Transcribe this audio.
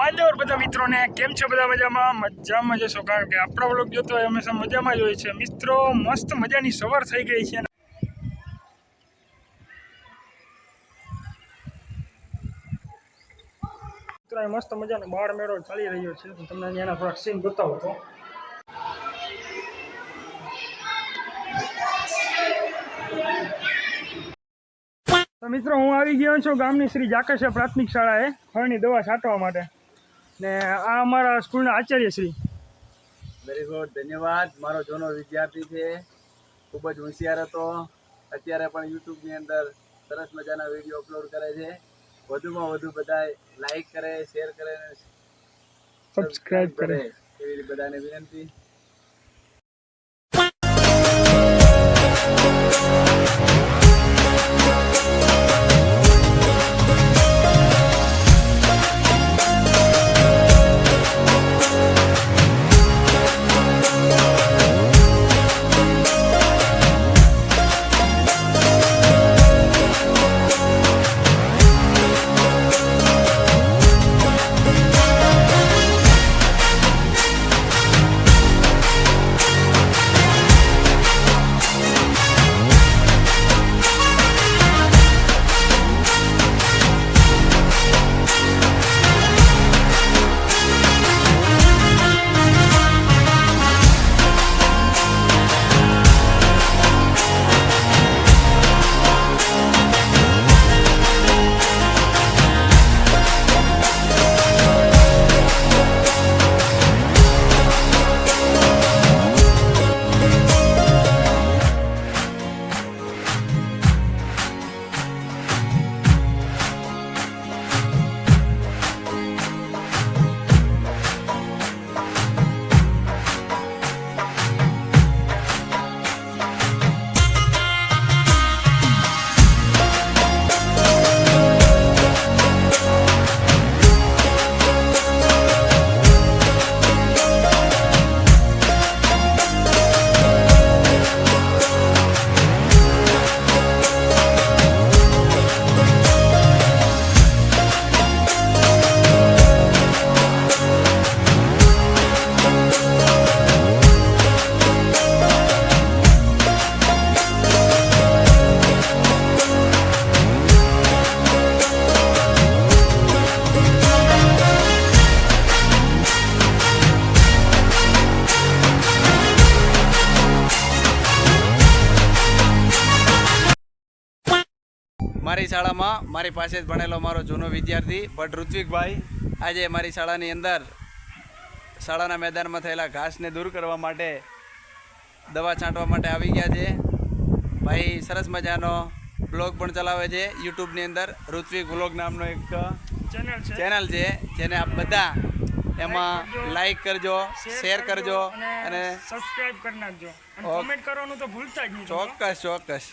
માલ્યોર બધા મિત્રોને કેમ છે? બધા મજામાં જશો, કારણ કે આપણા વ્લોગ જોતો હોય હંમેશા મજામાં જ હોય છે મિત્રો. મસ્ત મજાની સવાર થઈ ગઈ છે. મિત્રો મસ્ત મજાનો બાળ મેળો ચાલી રહ્યો છે, તો તમને એના થોડાક સીન બતાવો તો મિત્રો હું આવી ગયો છું ગામની શ્રી જાકેશા પ્રાથમિક શાળાએ ફળની દવા છાંટવા માટે, ને આ અમારા સ્કૂલના આચાર્ય શ્રી. વેરી ગુડ, ધન્યવાદ. મારો જૂનો વિદ્યાર્થી છે, ખૂબ જ હોશિયાર હતો. અત્યારે પણ યુટ્યુબની અંદર સરસ મજાના વિડીયો અપલોડ કરે છે. વધુમાં વધુ બધા લાઈક કરે, શેર કરે, સબસ્ક્રાઇબ કરે એવી બધાને વિનંતી. મારી શાળામાં મારી પાસે જ ભણેલો મારો જૂનો વિદ્યાર્થી ભટ્ટ ઋત્વિકભાઈ આજે મારી શાળાની અંદર શાળાના મેદાનમાં થયેલા ઘાસને દૂર કરવા માટે દવા છાંટવા માટે આવી ગયા છે. ભાઈ સરસ મજાનો બ્લોગ પણ ચલાવે છે યુટ્યુબની અંદર. ઋત્વિક બ્લોગ નામનો એક ચેનલ છે, જેને આપ બધા એમાં લાઈક કરજો, શેર કરજો અને સબસ્ક્રાઇબ કરી નાખજો. કમેન્ટ કરવાનું તો ભૂલતા જ નહીં. ચોક્કસ.